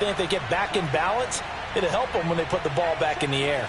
If they get back in balance, it'll help them when they put the ball back in the air.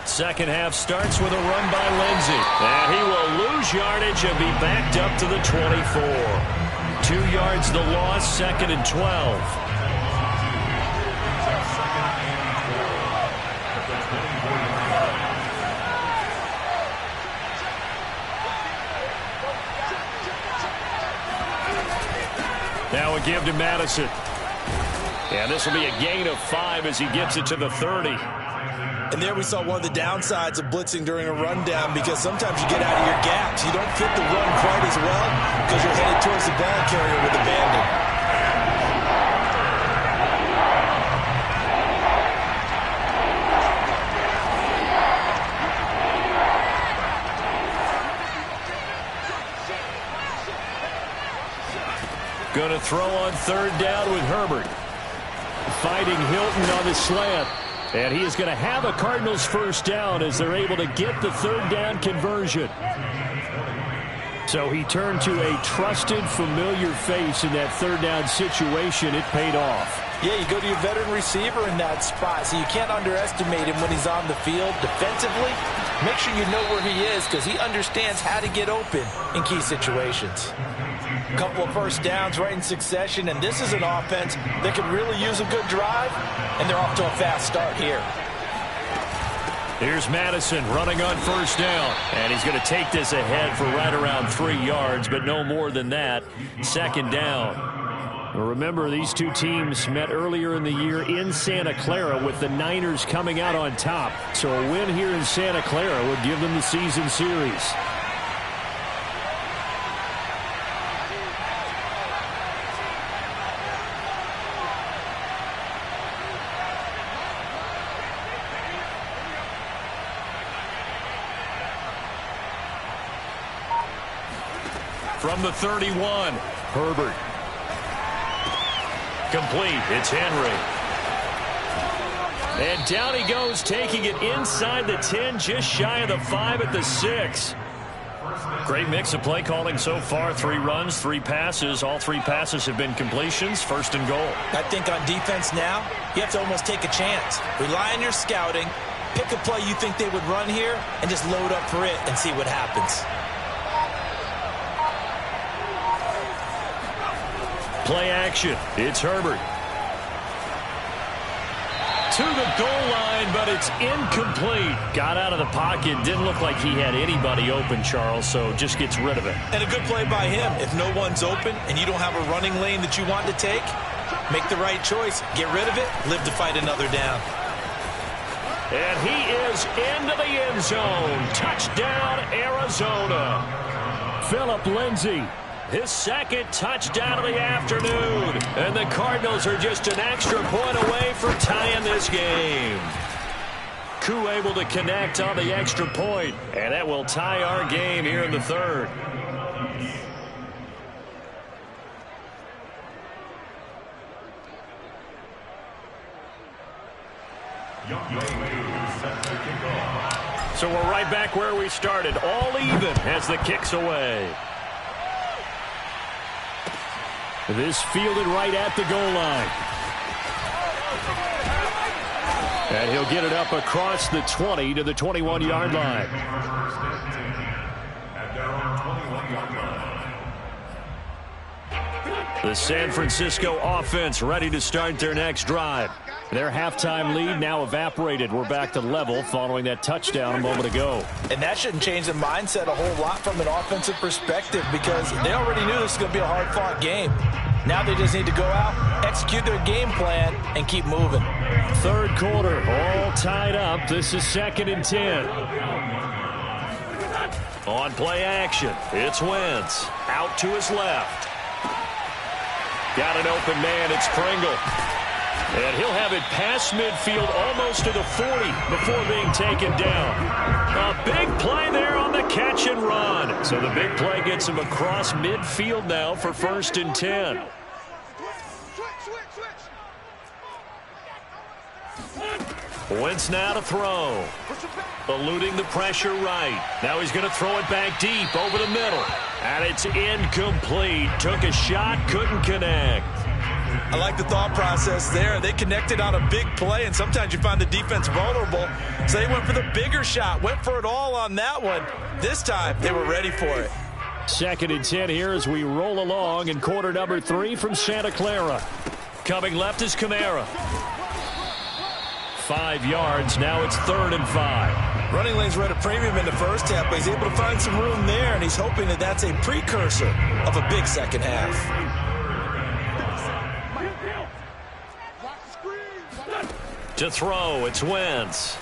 Second half starts with a run by Lindsey. And he will lose yardage and be backed up to the 24. 2 yards the loss, 2nd and 12. Now a give to Madison. And this will be a gain of 5 as he gets it to the 30. And there we saw one of the downsides of blitzing during a rundown, because sometimes you get out of your gaps. You don't fit the run quite as well because you're headed towards the ball carrier with abandon. Going to throw on 3rd down with Herbert. Fighting Hilton on the slant. And he is going to have a Cardinals first down as they're able to get the 3rd down conversion. So he turned to a trusted, familiar face in that 3rd down situation. It paid off. Yeah, you go to your veteran receiver in that spot, so you can't underestimate him when he's on the field defensively. Make sure you know where he is, because he understands how to get open in key situations. A couple of first downs right in succession, and this is an offense that could really use a good drive, and they're off to a fast start here. Here's Madison running on 1st down, and he's going to take this ahead for right around 3 yards, but no more than that. 2nd down. Remember, these two teams met earlier in the year in Santa Clara, with the Niners coming out on top. So a win here in Santa Clara would give them the season series. From the 31, Herbert. Complete. It's Henry. And down he goes, taking it inside the 10, just shy of the 5 at the 6. Great mix of play calling so far. 3 runs, 3 passes. All 3 passes have been completions. 1st and goal. I think on defense now, you have to almost take a chance. Rely on your scouting. Pick a play you think they would run here and just load up for it and see what happens. Play action. It's Herbert. To the goal line, but it's incomplete. Got out of the pocket. Didn't look like he had anybody open, Charles, so just gets rid of it. And a good play by him. If no one's open and you don't have a running lane that you want to take, make the right choice. Get rid of it. Live to fight another down. And he is into the end zone. Touchdown, Arizona. Phillip Lindsay. His 2nd touchdown of the afternoon. And the Cardinals are just an extra point away from tying this game. Koo able to connect on the extra point. And that will tie our game here in the 3rd. So we're right back where we started. All even as the kick's away. This fielded right at the goal line. And he'll get it up across the 20 to the 21-yard line. The San Francisco offense ready to start their next drive. Their halftime lead now evaporated. We're back to level following that touchdown a moment ago. And that shouldn't change the mindset a whole lot from an offensive perspective, because they already knew this was going to be a hard-fought game. Now they just need to go out, execute their game plan, and keep moving. 3rd quarter, all tied up. This is 2nd and 10. On play action, it's Wentz. Out to his left. Got an open man, it's Pringle. And he'll have it past midfield, almost to the 40 before being taken down. A big play there on the catch and run. So the big play gets him across midfield now for 1st and 10. Wentz now to throw. Eluding the pressure right. Now he's going to throw it back deep over the middle. And it's incomplete. Took a shot, couldn't connect. I like the thought process there. They connected on a big play, and sometimes you find the defense vulnerable. So they went for the bigger shot, went for it all on that one. This time, they were ready for it. 2nd and 10 here as we roll along in quarter number 3 from Santa Clara. Coming left is Kamara. 5 yards. Now it's 3rd and 5. Running lanes were at a premium in the first half, but he's able to find some room there, and he's hoping that that's a precursor of a big second half. To throw, it's Wentz.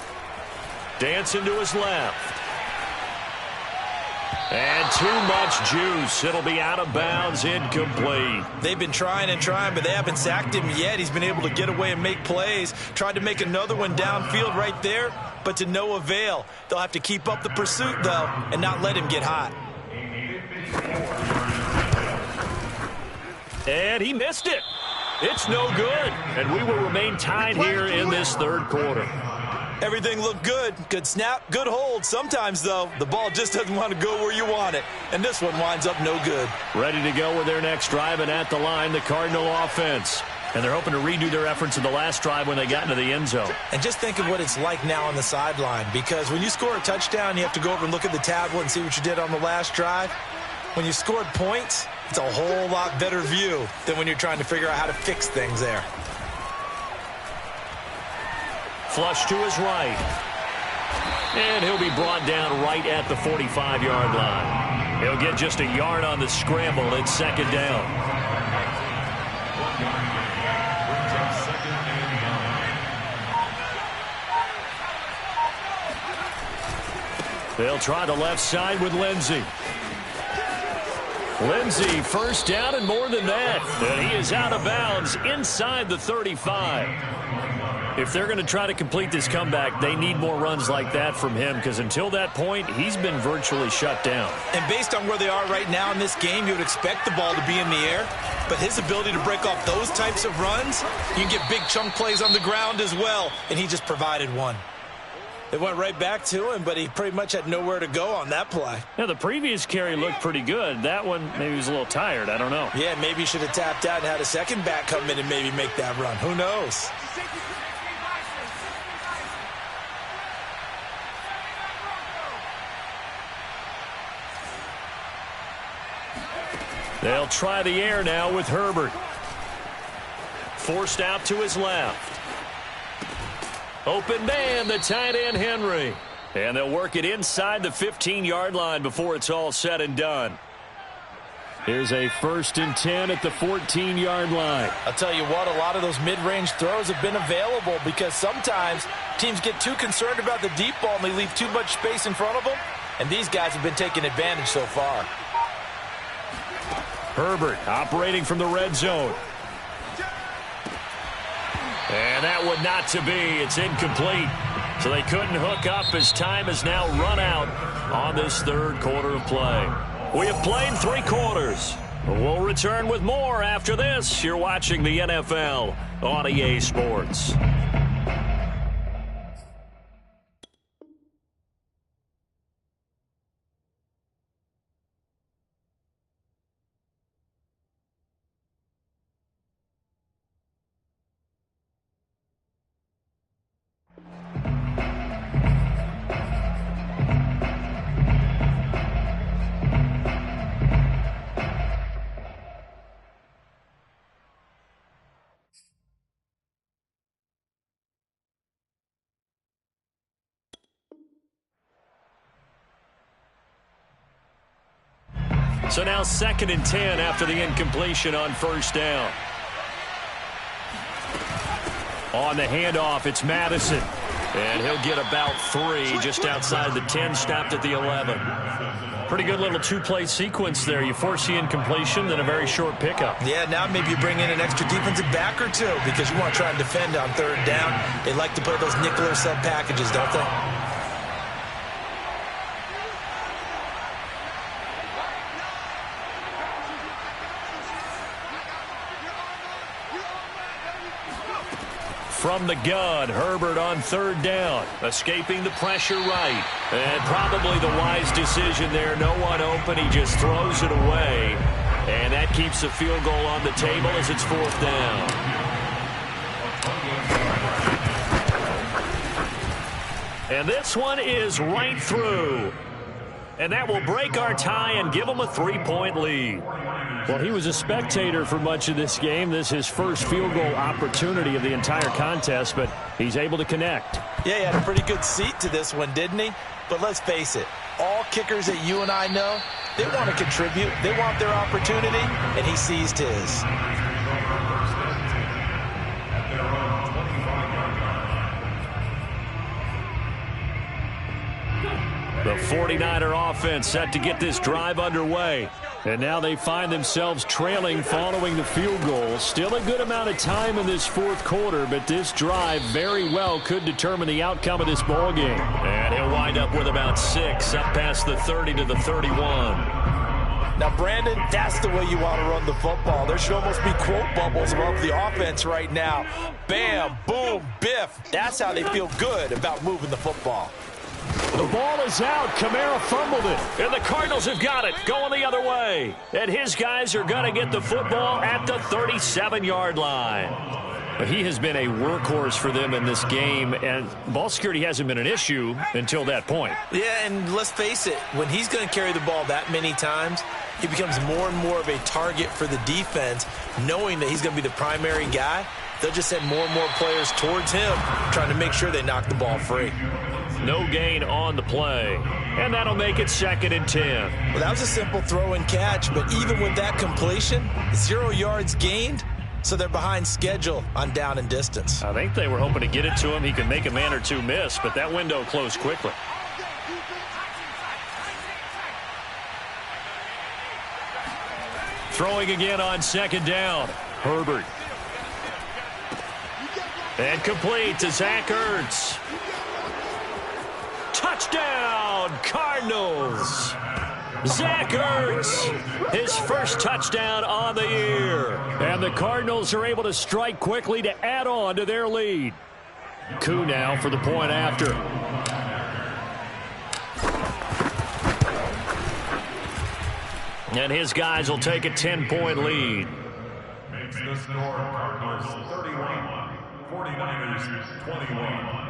Dancing to his left. And too much juice. It'll be out of bounds, incomplete. They've been trying and trying, but they haven't sacked him yet. He's been able to get away and make plays. Tried to make another one downfield right there, but to no avail. They'll have to keep up the pursuit, though, and not let him get hot. And he missed it. It's no good. And we will remain tied here in this 3rd quarter. Everything looked good. Good snap, good hold. Sometimes, though, the ball just doesn't want to go where you want it. And this one winds up no good. Ready to go with their next drive, and at the line, the Cardinal offense. And they're hoping to redo their efforts in the last drive when they got into the end zone. And just think of what it's like now on the sideline. Because when you score a touchdown, you have to go over and look at the tablet and see what you did on the last drive. When you scored points, it's a whole lot better view than when you're trying to figure out how to fix things there. Flush to his right. And he'll be brought down right at the 45-yard line. He'll get just a yard on the scramble. It's 2nd down. They'll try the left side with Lindsey. Lindsey, 1st down and more than that. And he is out of bounds inside the 35. If they're going to try to complete this comeback, they need more runs like that from him, because until that point, he's been virtually shut down. And based on where they are right now in this game, you would expect the ball to be in the air. But his ability to break off those types of runs, you can get big chunk plays on the ground as well, and he just provided one. It went right back to him, but he pretty much had nowhere to go on that play. Now, the previous carry looked pretty good. That one, maybe he was a little tired. I don't know. Yeah, maybe he should have tapped out and had a second back come in and maybe make that run. Who knows? They'll try the air now with Herbert. Forced out to his left. Open man, the tight end, Henry. And they'll work it inside the 15-yard line before it's all said and done. Here's a 1st and 10 at the 14-yard line. I'll tell you what, a lot of those mid-range throws have been available because sometimes teams get too concerned about the deep ball and they leave too much space in front of them. And these guys have been taking advantage so far. Herbert operating from the red zone. And that would not to be. It's incomplete. So they couldn't hook up as time has now run out on this 3rd quarter of play. We have played 3 quarters. We'll return with more after this. You're watching the NFL on EA Sports. So now 2nd and 10 after the incompletion on 1st down. On the handoff, it's Madison. And he'll get about 3 just outside the 10, stopped at the 11. Pretty good little 2-play sequence there. You force the incompletion, then a very short pickup. Yeah, now maybe you bring in an extra defensive back or two because you want to try and defend on 3rd down. They like to play those nickel or sub packages, don't they? From the gun, Herbert on 3rd down, escaping the pressure right. And probably the wise decision there. No one open. He just throws it away. And that keeps the field goal on the table as it's 4th down. And this one is right through. And that will break our tie and give them a 3-point lead. Well, he was a spectator for much of this game. This is his first field goal opportunity of the entire contest, but he's able to connect. Yeah, he had a pretty good seat to this one, didn't he? But let's face it, all kickers that you and I know, they want to contribute. They want their opportunity, and he seized his. The 49er offense set to get this drive underway. And now they find themselves trailing following the field goal. Still a good amount of time in this 4th quarter, but this drive very well could determine the outcome of this ball game. And he'll wind up with about 6 up past the 30 to the 31. Now, Brandon, that's the way you want to run the football. There should almost be quote bubbles above the offense right now. Bam, boom, biff. That's how they feel good about moving the football. The ball is out. Kamara fumbled it. And the Cardinals have got it. Going the other way. And his guys are going to get the football at the 37-yard line. But he has been a workhorse for them in this game, and ball security hasn't been an issue until that point. Yeah, and let's face it, when he's going to carry the ball that many times, he becomes more and more of a target for the defense, knowing that he's going to be the primary guy. They'll just send more and more players towards him, trying to make sure they knock the ball free. No gain on the play. And that'll make it 2nd and 10. Well, that was a simple throw and catch, but even with that completion, 0 yards gained, so they're behind schedule on down and distance. I think they were hoping to get it to him. He could make a man or two miss, but that window closed quickly. Throwing again on 2nd down. Herbert. And complete to Zach Ertz. Touchdown, Cardinals. Zach Ertz, his first touchdown on the year. And the Cardinals are able to strike quickly to add on to their lead. Koo now for the point after. And his guys will take a 10-point lead. Makes the score Cardinals 31, 49ers 21.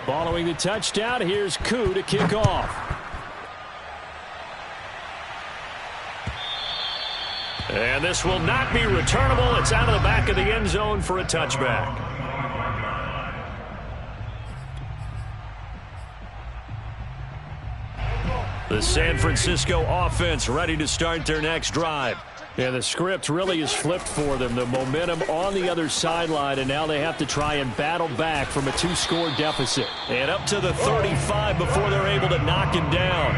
Following the touchdown, here's Koo to kick off. And this will not be returnable. It's out of the back of the end zone for a touchback. The San Francisco offense ready to start their next drive. And the script really is flipped for them. The momentum on the other sideline, and now they have to try and battle back from a 2-score deficit. And up to the 35 before they're able to knock him down.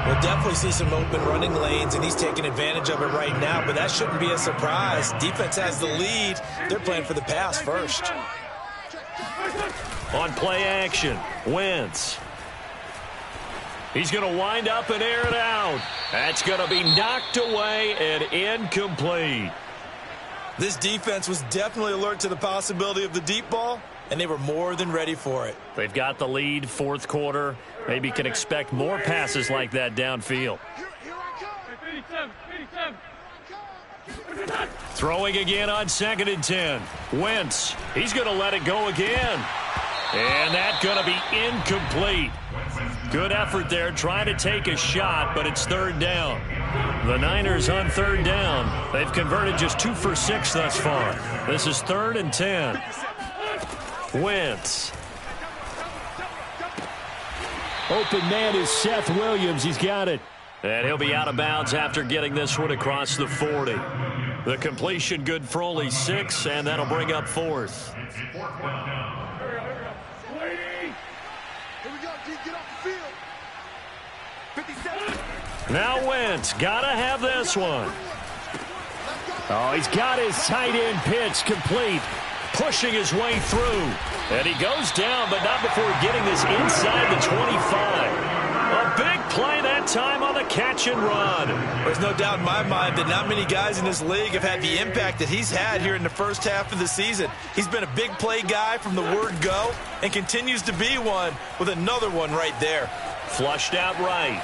We'll definitely see some open running lanes, and he's taking advantage of it right now, but that shouldn't be a surprise. Defense has the lead. They're playing for the pass first. On play action, Wentz. He's going to wind up and air it out. That's going to be knocked away and incomplete. This defense was definitely alert to the possibility of the deep ball, and they were more than ready for it. They've got the lead, 4th quarter. Maybe can expect more passes like that downfield. Throwing again on 2nd and 10. Wentz, he's going to let it go again. And that's going to be incomplete. Good effort there, trying to take a shot, but it's 3rd down. The Niners on 3rd down. They've converted just 2 for 6 thus far. This is 3rd and 10. Wentz. Open man is Seth Williams. He's got it. And he'll be out of bounds after getting this one across the 40. The completion good for only 6, and that'll bring up 4th. Now Wentz, gotta have this one. Oh, he's got his tight end pitch complete, pushing his way through. And he goes down, but not before getting this inside the 25. A big play that time on the catch and run. There's no doubt in my mind that not many guys in this league have had the impact that he's had here in the first half of the season. He's been a big play guy from the word go and continues to be one with another one right there. Flushed out right.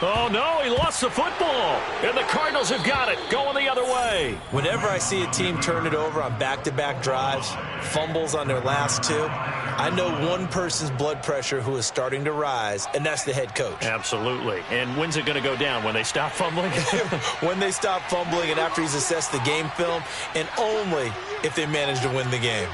Oh, no, he lost the football. And the Cardinals have got it, going the other way. Whenever I see a team turn it over on back-to-back drives, fumbles on their last two, I know one person's blood pressure who is starting to rise, and that's the head coach. Absolutely. And when's it going to go down? When they stop fumbling? When they stop fumbling and after he's assessed the game film, and only if they manage to win the game.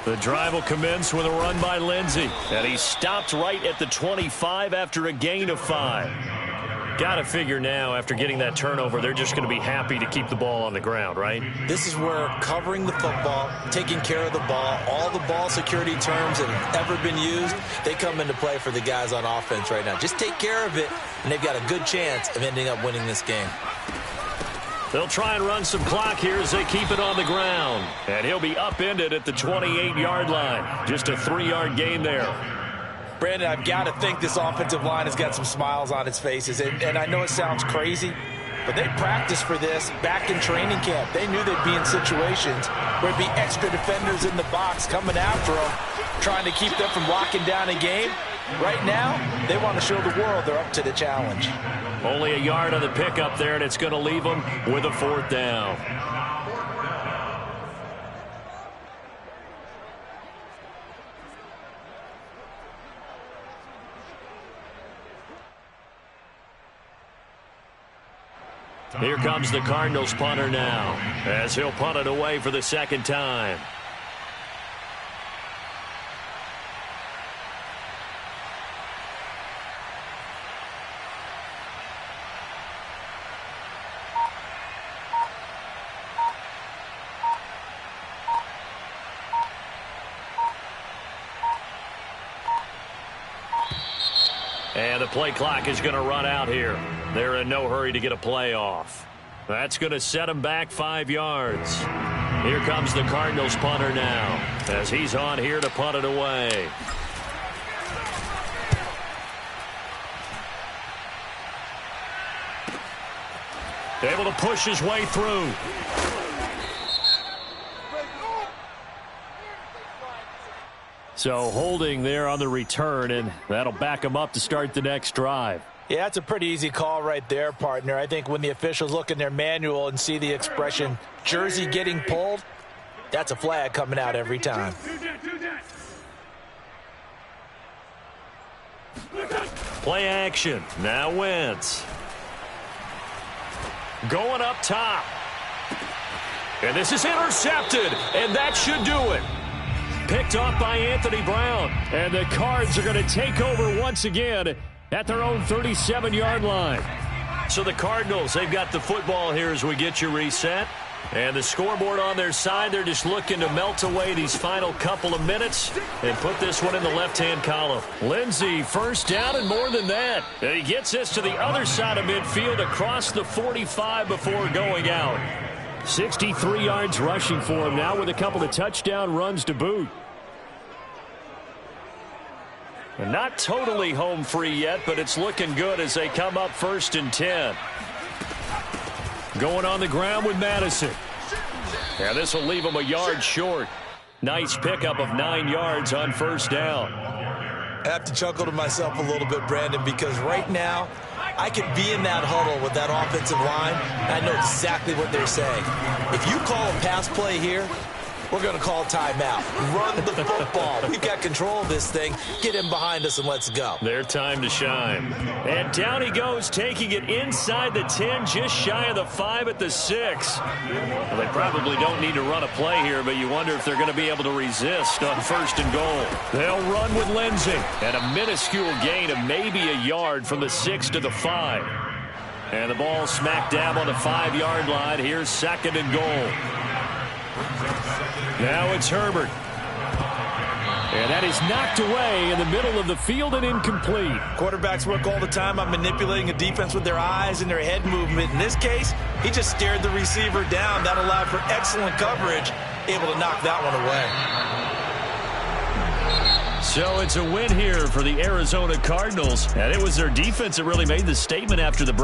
The drive will commence with a run by Lindsey. And he stopped right at the 25 after a gain of 5. Got to figure now, after getting that turnover, they're just going to be happy to keep the ball on the ground, right? This is where covering the football, taking care of the ball, all the ball security terms that have ever been used, they come into play for the guys on offense right now. Just take care of it, and they've got a good chance of ending up winning this game. They'll try and run some clock here as they keep it on the ground. And he'll be upended at the 28-yard line. Just a 3-yard gain there. Brandon, I've got to think this offensive line has got some smiles on its faces. And I know it sounds crazy, but they practiced for this back in training camp. They knew they'd be in situations where it'd be extra defenders in the box coming after them, trying to keep them from locking down a game. Right now, they want to show the world they're up to the challenge. Only a yard on the pickup there, and it's going to leave them with a 4th down. Here comes the Cardinals punter now, as he'll punt it away for the 2nd time. And the play clock is going to run out here. They're in no hurry to get a play off. That's going to set them back 5 yards. Here comes the Cardinals punter now, as he's on here to punt it away. Able to push his way through. So holding there on the return, and that'll back him up to start the next drive. Yeah, that's a pretty easy call right there, partner. I think when the officials look in their manual and see the expression jersey getting pulled, that's a flag coming out every time. Play action. Now Wentz. Going up top. And this is intercepted, and that should do it. Picked off by Anthony Brown. And the Cards are going to take over once again at their own 37-yard line. So the Cardinals, they've got the football here as we get you reset. And the scoreboard on their side, they're just looking to melt away these final couple of minutes and put this one in the left-hand column. Lindsey, 1st down and more than that. And he gets this to the other side of midfield across the 45 before going out. 63 yards rushing for him now with a couple of touchdown runs to boot. And not totally home free yet, but it's looking good as they come up 1st and 10. Going on the ground with Madison. And this will leave him a yard short. Nice pickup of 9 yards on 1st down. I have to chuckle to myself a little bit, Brandon, because right now I could be in that huddle with that offensive line, and I know exactly what they're saying. If you call a pass play here, we're going to call timeout. Run the football. We've got control of this thing. Get him behind us and let's go. Their time to shine. And down he goes, taking it inside the 10, just shy of the 5 at the 6. Well, they probably don't need to run a play here, but you wonder if they're going to be able to resist on 1st and goal. They'll run with Lindsey. And a minuscule gain of maybe a yard from the 6 to the 5. And the ball smack dab on the 5-yard line. Here's 2nd and goal. Now it's Herbert. And that is knocked away in the middle of the field and incomplete. Quarterbacks work all the time on manipulating a defense with their eyes and their head movement. In this case, he just stared the receiver down. That allowed for excellent coverage, able to knock that one away. So it's a win here for the Arizona Cardinals, and it was their defense that really made the statement after the break.